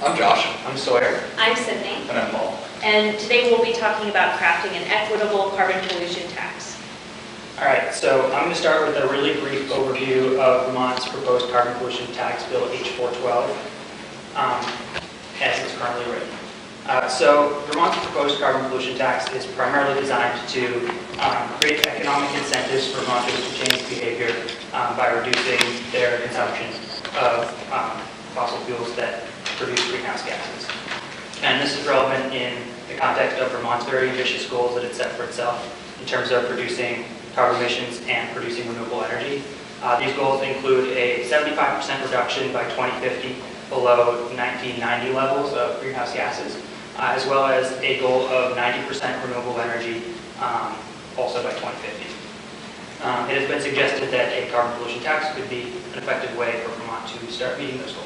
I'm Josh. I'm Sawyer. I'm Sydney. And I'm Paul. And today we'll be talking about crafting an equitable carbon pollution tax. All right, so I'm going to start with a really brief overview of Vermont's proposed carbon pollution tax bill H412 as it's currently written. So Vermont's proposed carbon pollution tax is primarily designed to create economic incentives for Vermonters to change behavior by reducing their consumption of fossil fuels that produce greenhouse gases. And this is relevant in the context of Vermont's very ambitious goals that it set for itself in terms of reducing carbon emissions and producing renewable energy. These goals include a 75% reduction by 2050 below 1990 levels of greenhouse gases, as well as a goal of 90% renewable energy also by 2050. It has been suggested that a carbon pollution tax could be an effective way for Vermont to start meeting those goals.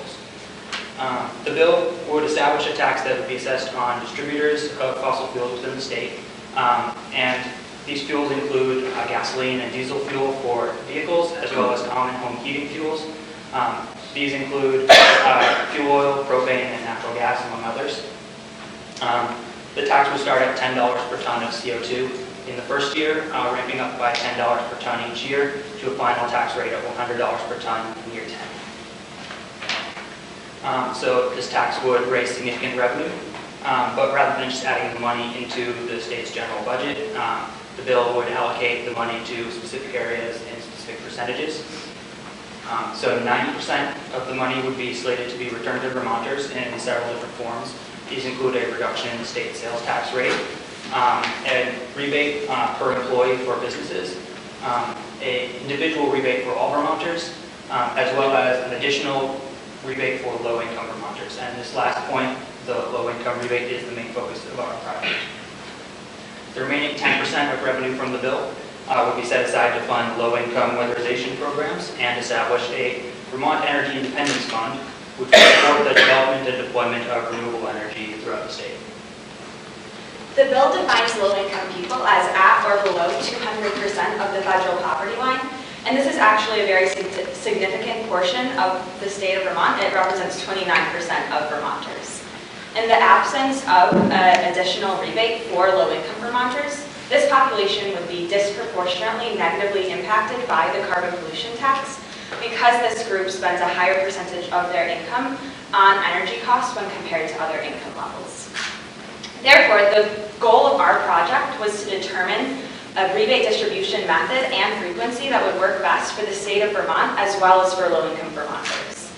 The bill would establish a tax that would be assessed on distributors of fossil fuels within the state, and these fuels include gasoline and diesel fuel for vehicles, as well as common home heating fuels. These include fuel oil, propane, and natural gas, among others. The tax would start at $10 per ton of CO2 in the first year, ramping up by $10 per ton each year to a final tax rate of $100 per ton in year 10. So this tax would raise significant revenue, but rather than just adding the money into the state's general budget, the bill would allocate the money to specific areas and specific percentages. So 90% of the money would be slated to be returned to Vermonters in several different forms. These include a reduction in the state sales tax rate, a rebate per employee for businesses, an individual rebate for all Vermonters, as well as an additional rebate for low-income Vermonters. And this last point, the low-income rebate, is the main focus of our project. The remaining 10% of revenue from the bill would be set aside to fund low-income weatherization programs and establish a Vermont Energy Independence Fund, which will support the development and deployment of renewable energy throughout the state. The bill defines low-income people as at or below 200% of the federal poverty line, and this is actually a very significant portion of the state of Vermont. It represents 29% of Vermonters. In the absence of an additional rebate for low-income Vermonters, this population would be disproportionately negatively impacted by the carbon pollution tax because this group spends a higher percentage of their income on energy costs when compared to other income levels. Therefore, the goal of our project was to determine a rebate distribution method and frequency that would work best for the state of Vermont as well as for low-income Vermonters.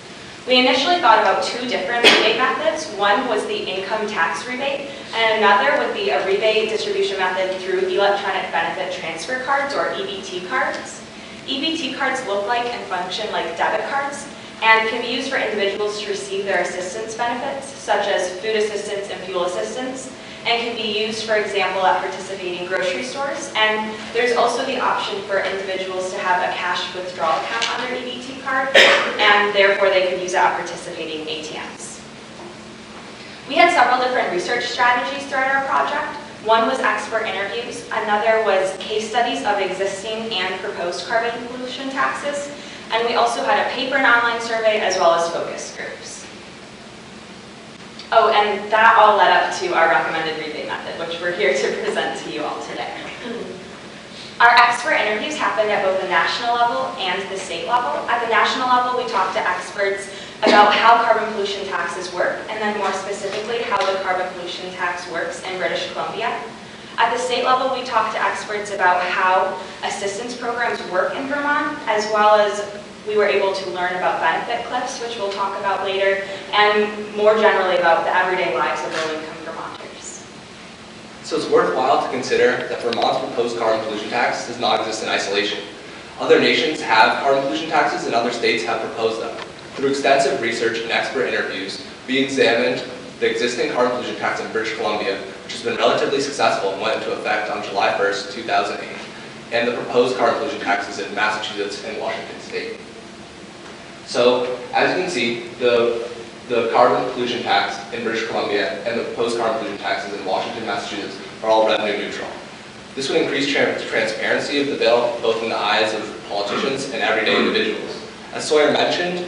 We initially thought about two different rebate methods. One was the income tax rebate, and another would be a rebate distribution method through electronic benefit transfer cards, or EBT cards. EBT cards look like and function like debit cards and can be used for individuals to receive their assistance benefits, such as food assistance and fuel assistance, and can be used, for example, at participating grocery stores. And there's also the option for individuals to have a cash withdrawal account on their EBT card, and therefore they could use it at participating ATMs. We had several different research strategies throughout our project. One was expert interviews, another was case studies of existing and proposed carbon pollution taxes, and we also had a paper and online survey as well as focus groups. Oh, and that all led up to our recommended rebate method, which we're here to present to you all today. Our expert interviews happened at both the national level and the state level. At the national level, we talked to experts about how carbon pollution taxes work, and then more specifically, how the carbon pollution tax works in British Columbia. At the state level, we talked to experts about how assistance programs work in Vermont, as well as we were able to learn about benefit cliffs, which we'll talk about later, and more generally about the everyday lives of low-income Vermonters. So it's worthwhile to consider that Vermont's proposed carbon pollution tax does not exist in isolation. Other nations have carbon pollution taxes and other states have proposed them. Through extensive research and expert interviews, we examined the existing carbon pollution tax in British Columbia, which has been relatively successful and went into effect on July 1st, 2008, and the proposed carbon pollution taxes in Massachusetts and Washington State. So, as you can see, the carbon pollution tax in British Columbia and the proposed carbon pollution taxes in Washington, Massachusetts are all revenue neutral. This would increase transparency of the bill, both in the eyes of politicians and everyday individuals. As Sawyer mentioned,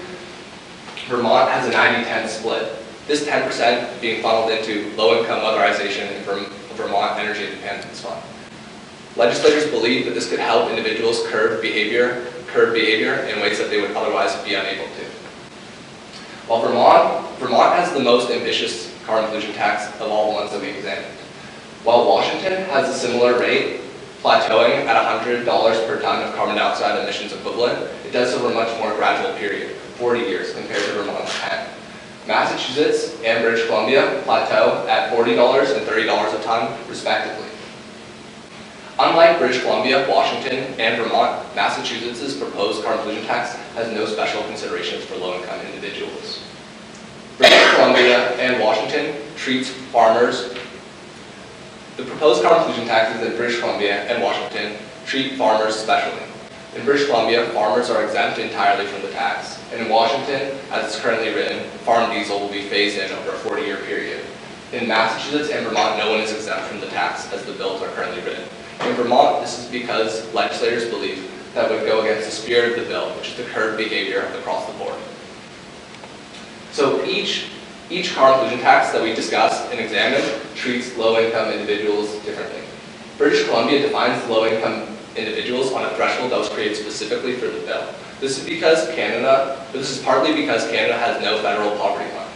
Vermont has a 90-10 split this 10% being funneled into low-income weatherization and Vermont Energy Independence Fund. Legislators believe that this could help individuals curb behavior in ways that they would otherwise be unable to. While Vermont has the most ambitious carbon pollution tax of all the ones that we examined. While Washington has a similar rate, plateauing at $100 per ton of carbon dioxide emissions equivalent, it does so over a much more gradual period, 40 years compared to Vermont's 10. Massachusetts and British Columbia plateau at $40 and $30 a ton, respectively. Unlike British Columbia, Washington, and Vermont, Massachusetts' proposed carbon pollution tax has no special considerations for low-income individuals. British Columbia and Washington treats farmers. The proposed carbon pollution taxes in British Columbia and Washington treat farmers specially. In British Columbia, farmers are exempt entirely from the tax. And in Washington, as it's currently written, farm diesel will be phased in over a 40-year period. In Massachusetts and Vermont, no one is exempt from the tax as the bills are currently written. In Vermont, this is because legislators believe that would go against the spirit of the bill, which is to curb behavior across the board. So each carbon pollution tax that we discussed and examined treats low-income individuals differently. British Columbia defines low-income individuals on a threshold that was created specifically for the bill. This is partly because Canada has no federal poverty line.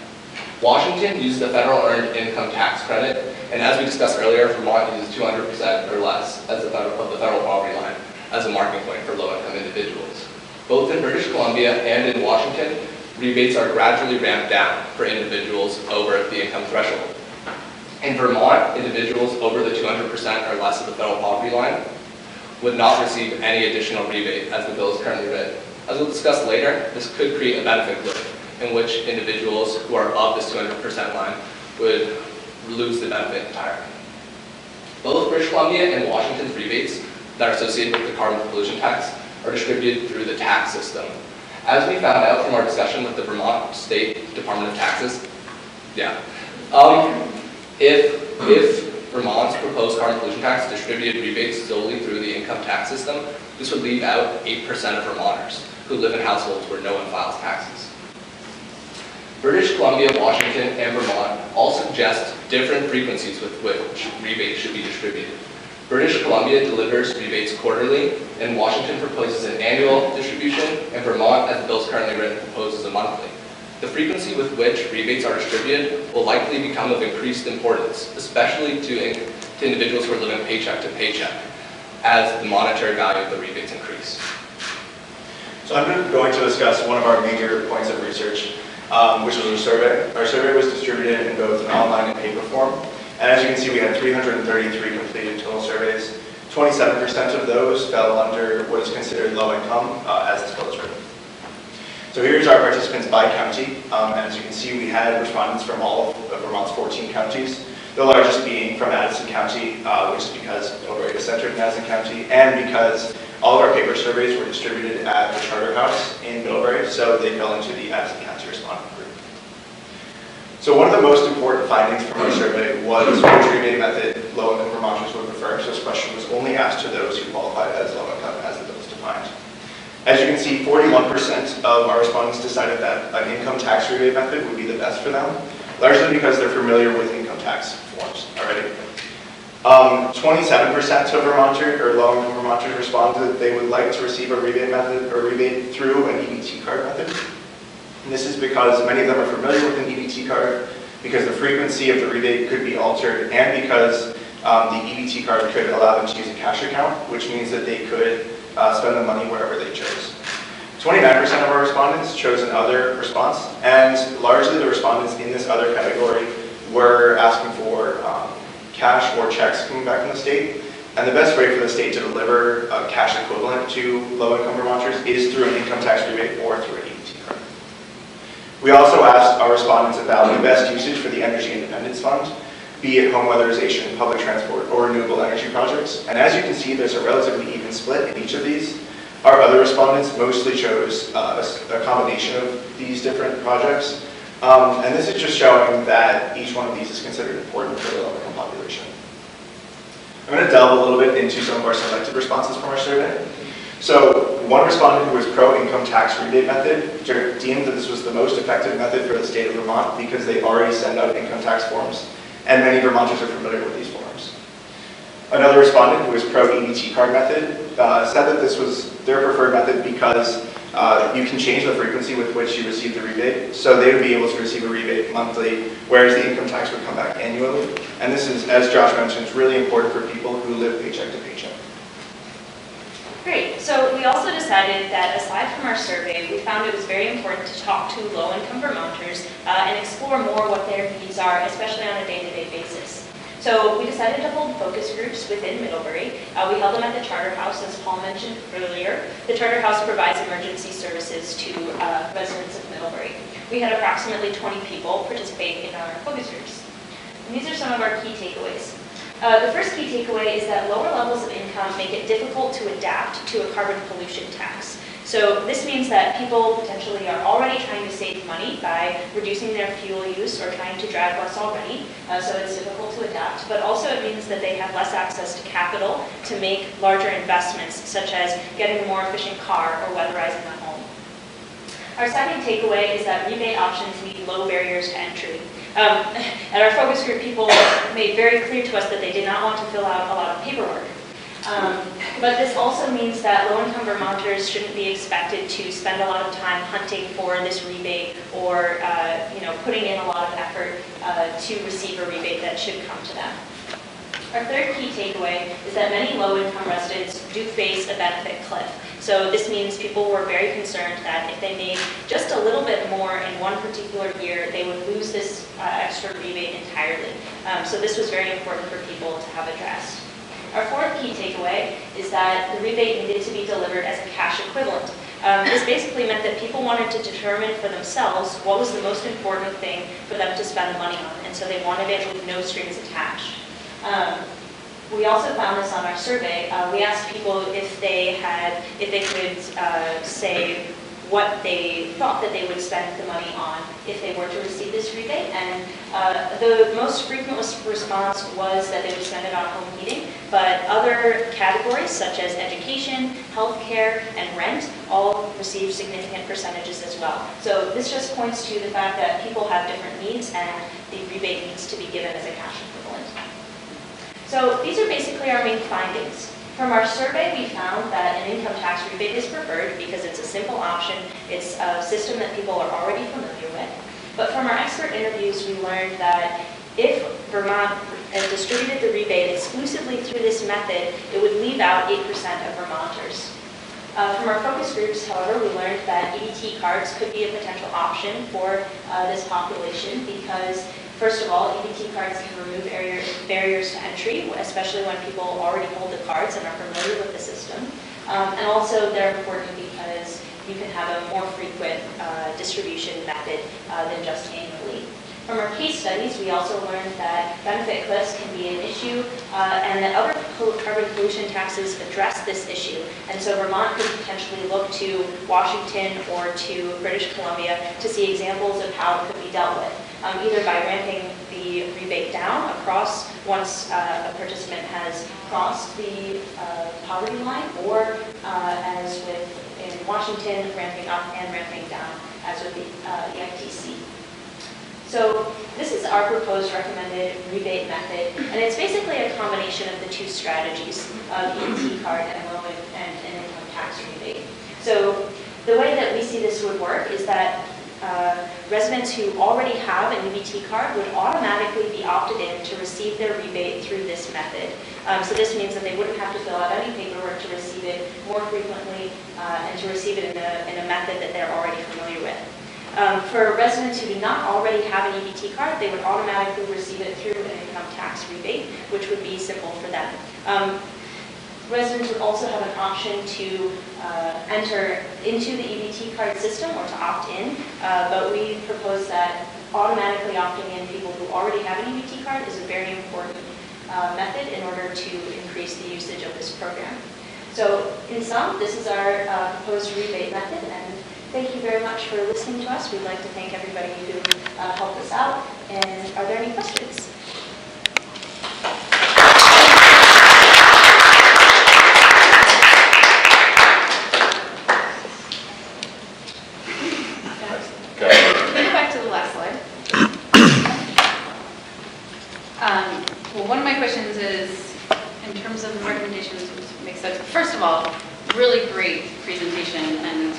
Washington uses the federal earned income tax credit, and as we discussed earlier, Vermont uses 200% or less as the federal poverty line as a marking point for low-income individuals. Both in British Columbia and in Washington, rebates are gradually ramped down for individuals over the income threshold. In Vermont, individuals over the 200% or less of the federal poverty line would not receive any additional rebate as the bill is currently written. As we'll discuss later, this could create a benefit loop in which individuals who are above this 200% line would lose the benefit entirely. Both British Columbia and Washington's rebates that are associated with the carbon pollution tax are distributed through the tax system. As we found out from our discussion with the Vermont State Department of Taxes, if Vermont's proposed carbon pollution tax distributed rebates solely through the income tax system, this would leave out 8% of Vermonters who live in households where no one files taxes. British Columbia, Washington, and Vermont all suggest different frequencies with which rebates should be distributed. British Columbia delivers rebates quarterly, and Washington proposes an annual distribution, and Vermont, as the bill is currently written, proposes a monthly. The frequency with which rebates are distributed will likely become of increased importance, especially to individuals who are living paycheck to paycheck, as the monetary value of the rebates increase. So I'm going to discuss one of our major points of research, which was a survey. Our survey was distributed in both an online and paper form. And as you can see, we had 333 completed total surveys. 27% of those fell under what is considered low income, as this bill is written. So here's our participants by county. And as you can see, we had respondents from all of Vermont's 14 counties. The largest being from Addison County, which is because Millbrae is centered in Addison County, and because all of our paper surveys were distributed at the Charter House in Millbrae, so they fell into the Addison County respondent group. So one of the most important findings from our survey was which rebate method low-income Vermonters would prefer. So this question was only asked to those who qualified as low-income as the bill is defined. As you can see, 41% of our respondents decided that an income tax rebate method would be the best for them, largely because they're familiar with income tax forms already. 27% of Vermonters or low-income Vermonters responded that they would like to receive a rebate method or rebate through an EBT card method. And this is because many of them are familiar with an EBT card, because the frequency of the rebate could be altered, and because the EBT card could allow them to use a cash account, which means that they could spend the money wherever they chose. 29% of our respondents chose an other response, and largely the respondents in this other category were asking for cash or checks coming back from the state. And the best way for the state to deliver a cash equivalent to low-income Vermonters is through an income tax rebate or through an EBT card. We also asked our respondents about the best usage for the Energy Independence Fund, be it home weatherization, public transport, or renewable energy projects. And as you can see, there's a relatively even split in each of these. Our other respondents mostly chose a combination of these different projects. And this is just showing that each one of these is considered important for the low-income population. I'm going to delve a little bit into some of our selected responses from our survey. So one respondent who was pro-income tax rebate method deemed that this was the most effective method for the state of Vermont because they already send out income tax forms, and many Vermonters are familiar with these forms. Another respondent who was pro-EBT card method said that this was their preferred method because you can change the frequency with which you receive the rebate, so they would be able to receive a rebate monthly, whereas the income tax would come back annually. And this is, as Josh mentioned, really important for people who live paycheck to paycheck. Great. So we also decided that aside from our survey, we found it was very important to talk to low-income Vermonters and explore more what their needs are, especially on a day-to-day basis. So we decided to hold focus groups within Middlebury. We held them at the Charter House, as Paul mentioned earlier. The Charter House provides emergency services to residents of Middlebury. We had approximately 20 people participate in our focus groups. And these are some of our key takeaways. The first key takeaway is that lower levels of income make it difficult to adapt to a carbon pollution tax. So this means that people potentially are already trying to save money by reducing their fuel use or trying to drive less already, so it's difficult to adapt. But also it means that they have less access to capital to make larger investments, such as getting a more efficient car or weatherizing a home. Our second takeaway is that rebate options need low barriers to entry. At our focus group, people made very clear to us that they did not want to fill out a lot of paperwork. But this also means that low-income Vermonters shouldn't be expected to spend a lot of time hunting for this rebate or putting in a lot of effort to receive a rebate that should come to them. Our third key takeaway is that many low-income residents do face a benefit cliff. So this means people were very concerned that if they made just a little bit more in one particular year, they would lose this extra rebate entirely. So this was very important for people to have addressed. Our fourth key takeaway is that the rebate needed to be delivered as a cash equivalent. This basically meant that people wanted to determine for themselves what was the most important thing for them to spend the money on, and so they wanted it with no strings attached. We also found this on our survey. We asked people if they could say what they thought that they would spend the money on if they were to receive this rebate, and the most frequent response was that they would spend it on home heating, but other categories such as education, healthcare, and rent all receive significant percentages as well. So this just points to the fact that people have different needs and the rebate needs to be given as a cash equivalent. So these are basically our main findings. From our survey, we found that an income tax rebate is preferred because it's a simple option, it's a system that people are already familiar with. But from our expert interviews, we learned that if Vermont distributed the rebate exclusively through this method, it would leave out 8% of Vermonters. From our focus groups, however, we learned that EBT cards could be a potential option for this population because, first of all, EBT cards can remove barriers to entry, especially when people already hold the cards and are familiar with the system. And also, they're important because you can have a more frequent distribution method than just annually. From our case studies, we also learned that benefit cliffs can be an issue and that other carbon pollution taxes address this issue. And so Vermont could potentially look to Washington or to British Columbia to see examples of how it could be dealt with, either by ramping the rebate down across once a participant has crossed the poverty line, or as with in Washington, ramping up and ramping down as with the EITC. So this is our proposed recommended rebate method, and it's basically a combination of the two strategies of EBT card and an income tax rebate. So the way that we see this would work is that residents who already have an EBT card would automatically be opted in to receive their rebate through this method. So this means that they wouldn't have to fill out any paperwork to receive it more frequently and to receive it in a method that they're already familiar with. For residents who do not already have an EBT card, they would automatically receive it through an income tax rebate, which would be simple for them. Residents would also have an option to enter into the EBT card system or to opt in, but we propose that automatically opting in people who already have an EBT card is a very important method in order to increase the usage of this program. So in sum, this is our proposed rebate method, and thank you very much for listening to us. We'd like to thank everybody who helped us out. And are there any questions? terms of the recommendations, which makes sense. First of all, really great presentation and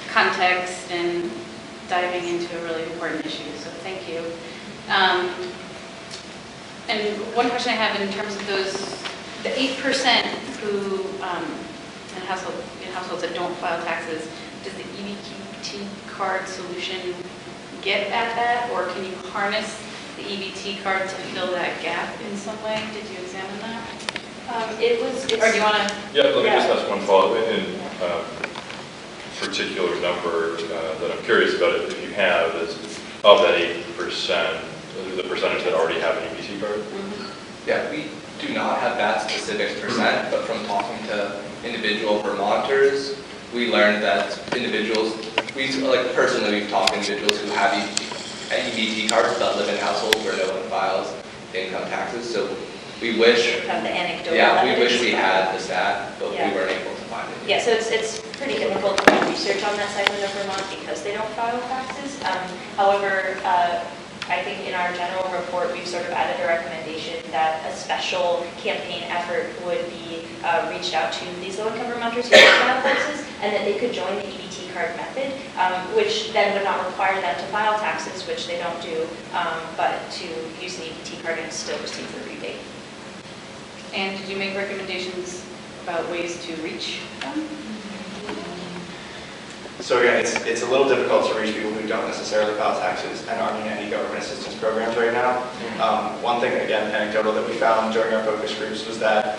context and diving into a really important issue, so thank you. And one question I have in terms of those, the 8% who, in households that don't file taxes, does the EBT card solution get at that, or can you harness the EBT card to fill that gap in some way? Did you examine that? Or do you want to? Yeah, let me just ask one follow-up. In particular number that I'm curious about, if you have, is of that 8%, the percentage that already have an EBT card? Mm-hmm. Yeah, we do not have that specific percent, but from talking to individual Vermonters, we learned that individuals, personally we've talked to individuals who have EBT cards but live in households where no one files income taxes. So we wish, Have the anecdotal we wish evidence. we had the stat, but Yeah. we weren't able to find it. Yeah, so it's pretty difficult to do research on that segment of Vermont because they don't file taxes. However, I think in our general report, we've sort of added a recommendation that a special campaign effort would be reached out to these low-income Vermonters who don't file taxes, and that they could join the EBT card method, which then would not require them to file taxes, which they don't do, but to use the EBT card and still receive the rebate. And did you make recommendations about ways to reach them? So again, it's a little difficult to reach people who don't necessarily file taxes and aren't in any government assistance programs right now. One thing, again, anecdotal that we found during our focus groups was that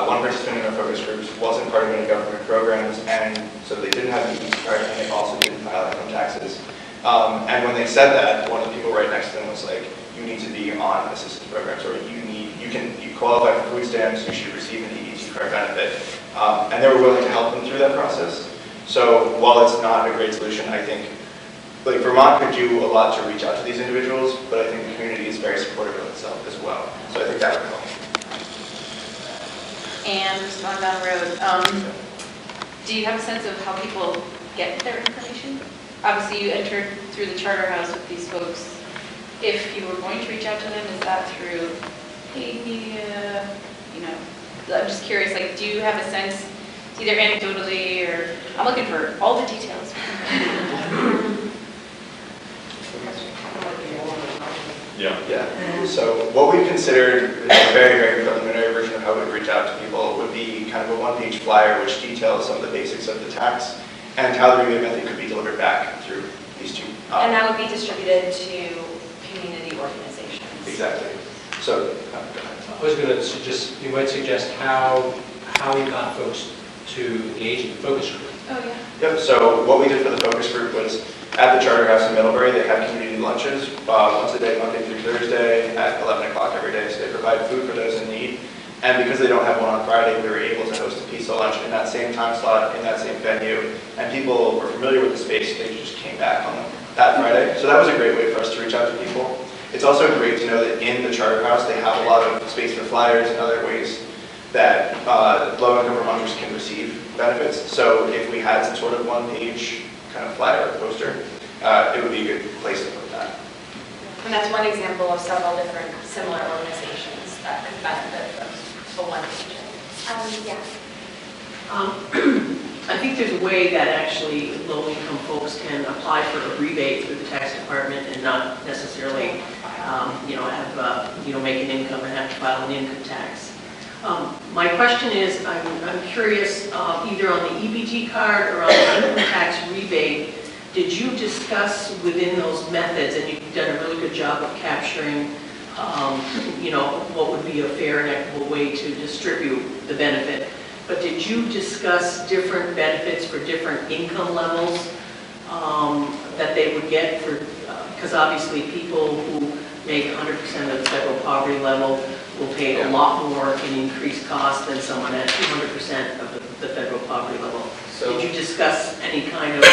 one participant in our focus groups wasn't part of any government programs, and so they didn't have an EBT card, and they also didn't file income taxes. And when they said that, one of the people right next to them was like, "You need to be on assistance programs, or you qualify for food stamps, you should receive an EBT card benefit." And they were willing to help them through that process. So while it's not a great solution, I think Vermont could do a lot to reach out to these individuals, but I think the community is very supportive of itself as well. So I think that would help. And just going down the road, do you have a sense of how people get their information? Obviously, you entered through the charter house with these folks. If you were going to reach out to them, is that through paid media? I'm just curious, do you have a sense, either anecdotally or, I'm looking for all the details. Yeah. So what we've considered a very, very preliminary version of how we reach out to people would be kind of a one-page flyer which details some of the basics of the tax and how the rebate method could be delivered back through these two. And that would be distributed to community organizations. Exactly. So, go ahead. I was going to suggest, you might suggest how you got folks to engage in the focus group. Oh, yeah. Yep, so what we did for the focus group was at the Charter House in Middlebury, they have community lunches once a day, Monday through Thursday at 11 o'clock every day. So they provide food for those in need. And because they don't have one on Friday, we were able to host a pizza lunch in that same time slot, in that same venue. And people were familiar with the space, they just came back on that Friday. So that was a great way for us to reach out to people. It's also great to know that in the Charter House, they have a lot of space for flyers and other ways that low-income Vermonters can receive benefits. So if we had some sort of one-page kind of flyer or poster, it would be a good place to put that. And that's one example of several different similar organizations that could benefit from a one-page. Yeah. I think there's a way that actually low-income folks can apply for a rebate through the tax department and not necessarily, make an income and have to file an income tax. My question is, I'm curious, either on the EBT card or on the income tax rebate, did you discuss within those methods, and you've done a really good job of capturing, what would be a fair and equitable way to distribute the benefit, but did you discuss different benefits for different income levels that they would get for, because obviously people who make 100% of the federal poverty level will pay a lot more in increased cost than someone at 200% of the federal poverty level. So did you discuss any kind of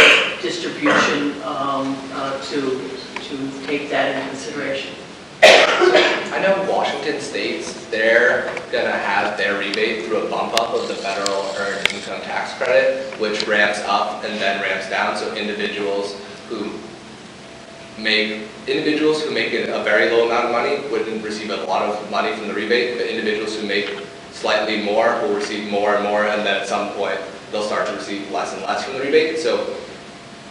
distribution to take that into consideration? I know Washington states, they're going to have their rebate through a bump up of the federal earned income tax credit, which ramps up and then ramps down. So individuals who make a very low amount of money wouldn't receive a lot of money from the rebate, but individuals who make slightly more will receive more and more, and then at some point they'll start to receive less and less from the rebate. So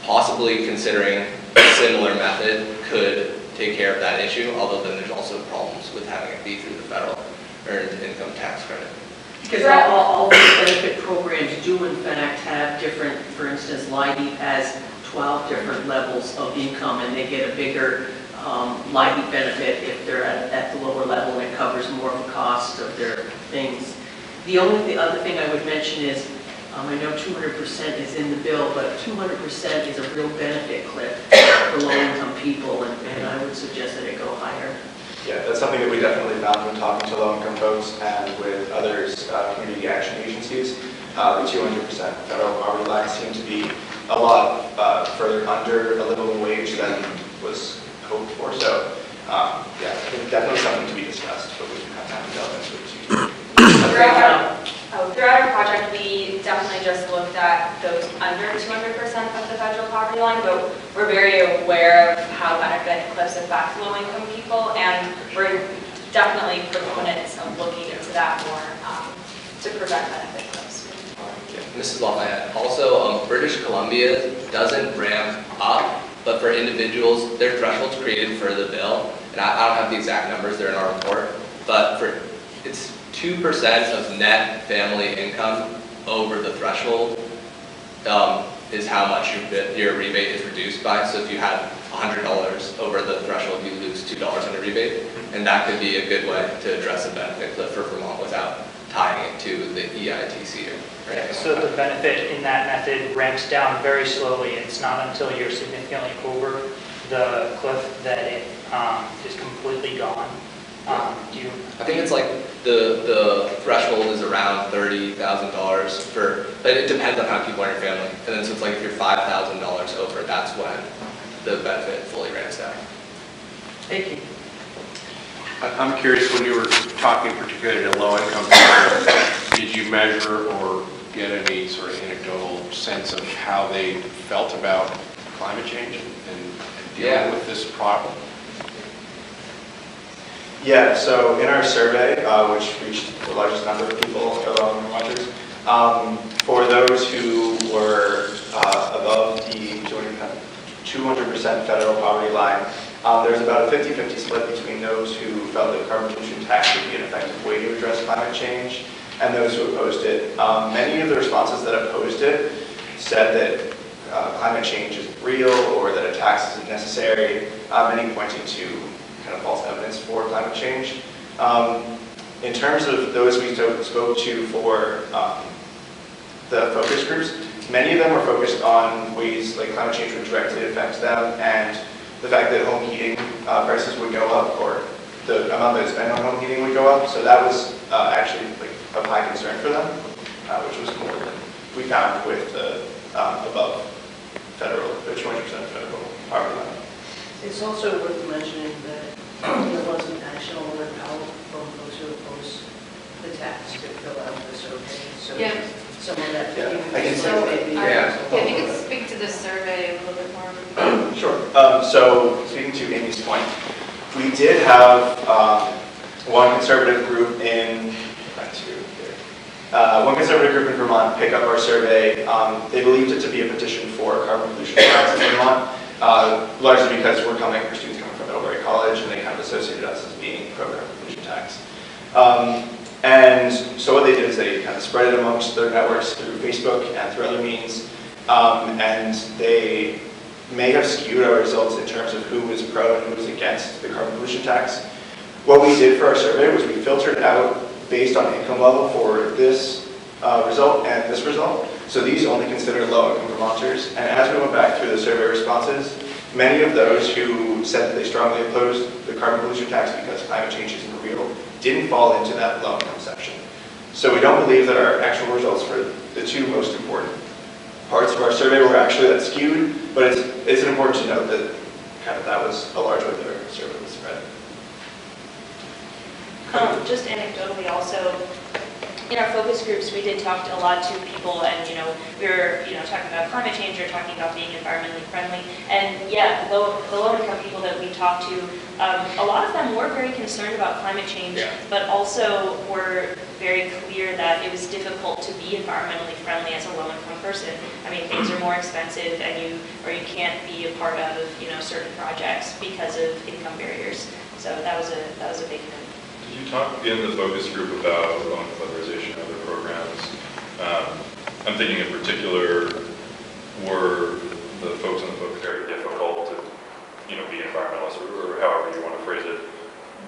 possibly considering a similar method could take care of that issue, although then there's also problems with having it be through the federal earned income tax credit. Because all these benefit programs do in fact have different, for instance, LIHEAP has 12 different levels of income, and they get a bigger LIHEAP benefit if they're at the lower level, and it covers more of the cost of their things. The other thing I would mention is, I know 200% is in the bill, but 200% is a real benefit cliff for low-income people, and I would suggest that it go higher. Yeah, that's something that we definitely found when talking to low-income folks and with others, community action agencies. The 200% federal poverty line seemed to be a lot further under a livable wage than was hoped for. So, yeah, I think definitely something to be discussed, but we can have time to delve into it too. Throughout our project, we definitely just looked at those under 200% of the federal poverty line, but we're very aware of how benefit cliffs affect low-income people, and we're definitely proponents of looking into that more to prevent benefit cliffs. Mrs. Lafayette, also British Columbia doesn't ramp up, but for individuals, their thresholds created for the bill, and I don't have the exact numbers, they're in our report, but it's 2% of net family income over the threshold is how much your rebate is reduced by. So if you had $100 over the threshold, you lose $2 in a rebate, and that could be a good way to address a benefit cliff for Vermont without tying it to the EITC. Right? So the benefit in that method ramps down very slowly. It's not until you're significantly over the cliff that it is completely gone. I think it's like the threshold is around $30,000 for, but it depends on how many people are in your family. And then so it's like if you're $5,000 over, that's when the benefit fully ramps down. Thank you. I'm curious, when you were talking particularly to low-income people, did you measure or get any sort of anecdotal sense of how they felt about climate change and dealing with this problem? Yeah, so in our survey, which reached the largest number of people, low-income watchers, for those who were above the 200% federal poverty line, there's about a 50-50 split between those who felt that carbon pollution tax would be an effective way to address climate change and those who opposed it. Many of the responses that opposed it said that climate change isn't real or that a tax isn't necessary, many pointing to kind of false evidence for climate change. In terms of those we spoke to for the focus groups, many of them were focused on ways like climate change would directly affect them, and the fact that home heating prices would go up, or the amount that is spent on home heating would go up. So that was actually like of high concern for them, which was more than we found with the above federal, the 200% federal poverty line. It's also worth mentioning that there was an action order out from those who oppose the tax to fill out the survey. So Yeah. some of that. Yeah, I can So, maybe. yeah, if you could speak to the survey a little bit more. Sure. So speaking to Amy's point, we did have one conservative group in Vermont pick up our survey. They believed it to be a petition for carbon pollution tax in Vermont, largely because students coming from Middlebury College, and they kind of associated us as being pro-carbon pollution tax. And so what they did is they kind of spread it amongst their networks through Facebook and through other means, and they may have skewed our results in terms of who was pro and who was against the carbon pollution tax. What we did for our survey was we filtered out based on income level for this result and this result. So these only consider low-income Vermonters. And as we went back through the survey responses, many of those who said that they strongly opposed the carbon pollution tax because climate change isn't real didn't fall into that low-income section. So we don't believe that our actual results for the two most important parts of our survey were actually that skewed, but it's important to note that kind of that was a large way that our survey was spread. Just anecdotally also, in our focus groups, we did talk a lot to people, and we were talking about climate change or talking about being environmentally friendly. And yeah, the low-income people that we talked to, a lot of them were very concerned about climate change, but also were very clear that it was difficult to be environmentally friendly as a low-income person. I mean, things are more expensive, and you can't be a part of certain projects because of income barriers. So that was a big thing. Did you talk in the focus group about weatherization and other programs? I'm thinking in particular, were the folks in the book very difficult to, be environmentalists or however you want to phrase it,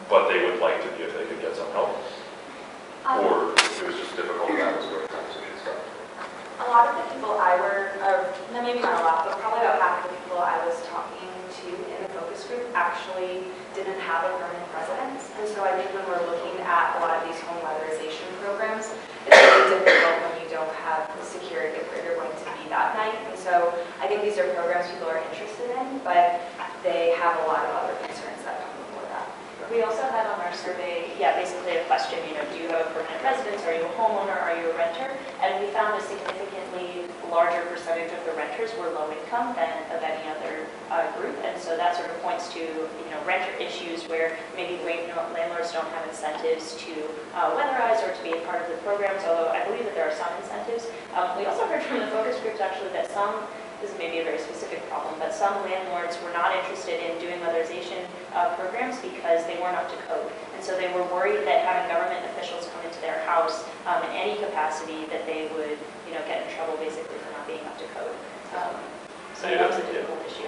but they would like to be if they could get some help? Or it was just difficult and that was where conversation stopped? A lot of the people maybe not a lot, but probably about half of the people I was talking to in the focus group actually didn't have a permanent residence. And so I think when we're looking at a lot of these home weatherization programs, it's really difficult when you don't have the security of where you're going to be that night. And so I think these are programs people are interested in, but they have a lot of other concerns that come before that. We also had on our survey, basically a question, do you have a permanent residence? Are you a homeowner? Are you a renter? And we found a significantly larger percentage of the renters were low income than of any other group. And so that sort of points to, renter issues where maybe landlords don't have incentives to weatherize or to be a part of the programs, although I believe that there are some incentives. We also heard from the focus groups actually that this is maybe a very specific problem, but some landlords were not interested in doing weatherization programs because they weren't up to code. And so they were worried that having government officials come into their house in any capacity that they would, get in trouble basically for not being up to code. So that was a difficult issue.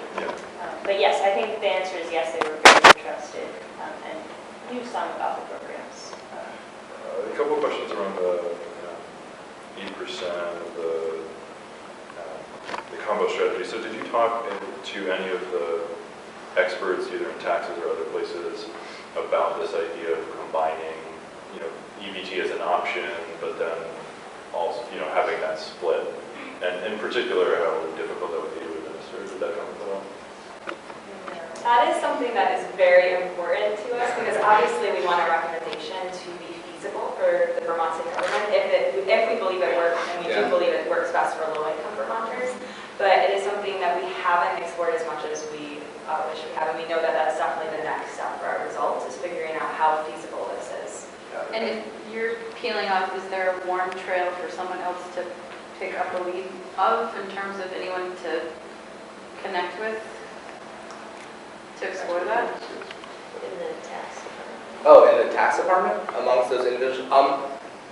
But yes, I think the answer is yes, they were very interested and knew some about the programs. A couple of questions around the 8% of the combo strategy. So did you talk to any of the experts, either in taxes or other places, about this idea of combining, EBT as an option, but then also, having that split? And in particular, how difficult that would be to administer? Did that come up at all? That is something that is very important to us because obviously we want our recommendation to be feasible for the Vermont state government if we believe it works, and we do believe it works best for low-income Vermonters. But it is something that we haven't explored as much as we wish we have, and we know that that's definitely the next step for our results is figuring out how feasible this is. And if you're peeling off, is there a warm trail for someone else to pick up a lead of in terms of anyone to connect with to explore that? In the tax department. Oh, in the tax department amongst those individuals?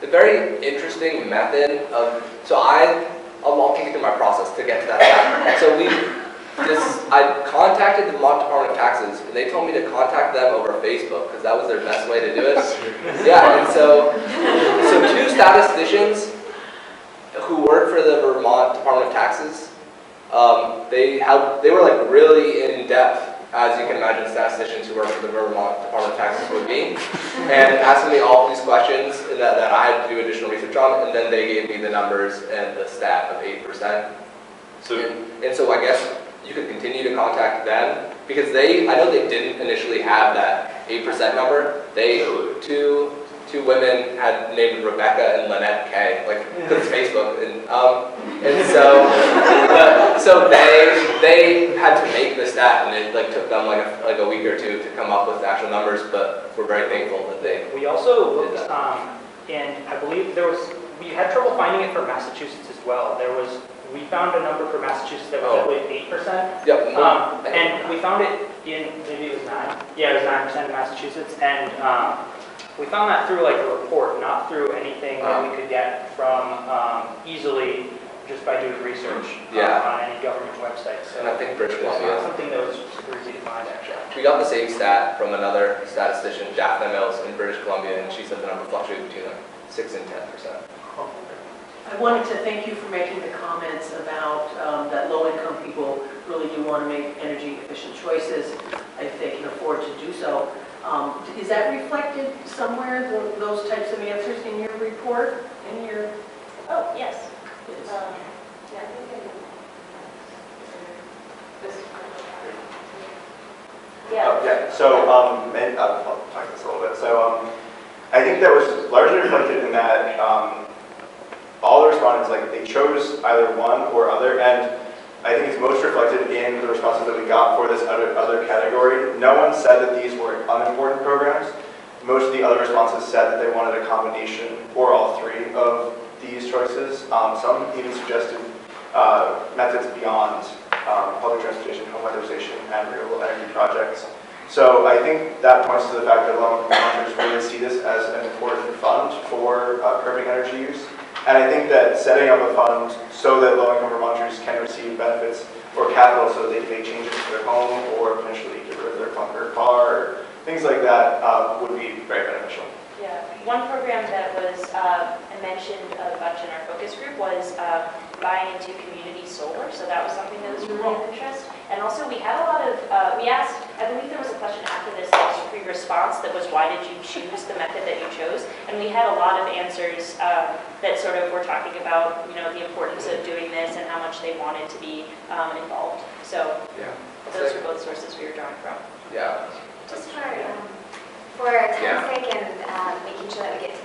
The very interesting method of, I'll walk you through my process to get to that. So I contacted the Vermont Department of Taxes, and they told me to contact them over Facebook because that was their best way to do it. Yeah, and so two statisticians who work for the Vermont Department of Taxes, they were like really in depth, as you can imagine statisticians who work for the Vermont Department of Taxes would be, and asking me all of these questions that I had to do additional research on, and then they gave me the numbers and the stat of 8%. And so I guess you could continue to contact them because I know they didn't initially have that 8% number. Two women had named Rebecca and Lynette K, because it's Facebook, and so they had to make the stat, and it took them like a week or two to come up with the actual numbers. But we're very thankful that they. We also looked, and I believe we had trouble finding it for Massachusetts as well. We found a number for Massachusetts that was, I believe, 8%. Yep. And we found it in, maybe it was 9. Yeah, it was 9% in Massachusetts. And we found that through a report, not through anything that we could get from easily just by doing research on any government website. So and I think British it's not Columbia. something that was super easy to find, actually. We got the same stat from another statistician, Daphne Mills, in British Columbia, and she said the number fluctuated between 6 and 10%. I wanted to thank you for making the comments about that low-income people really do want to make energy-efficient choices if they can afford to do so. Is that reflected somewhere, those types of answers in your report? Oh, yes. Yeah. So, I'll talk this a little bit. So, I think that was largely reflected in that all the respondents, like, they chose either one or other, and I think it's most reflected in the responses that we got for this other category. No one said that these were unimportant programs. Most of the other responses said that they wanted a combination or all three of these choices. Some even suggested methods beyond public transportation, home weatherization, and renewable energy projects. So I think that points to the fact that low-income Vermonters really see this as an important fund for curbing energy use. And I think that setting up a fund so that low-income Vermonters can receive benefits or capital so that they can make changes to their home or potentially get rid of their clunker car, or things like that would be very beneficial. Yeah, one program that was mentioned a bunch in our focus group was buying into community solar. So that was something that was really of interest. And also we had a lot of, we asked, I believe there was a question after this that was pre-response that was, why did you choose the method that you chose? And we had a lot of answers that sort of were talking about, you know, the importance of doing this and how much they wanted to be involved. So Yeah. those are both sources we were drawing from. Yeah. Just for time's sake and making sure that we get to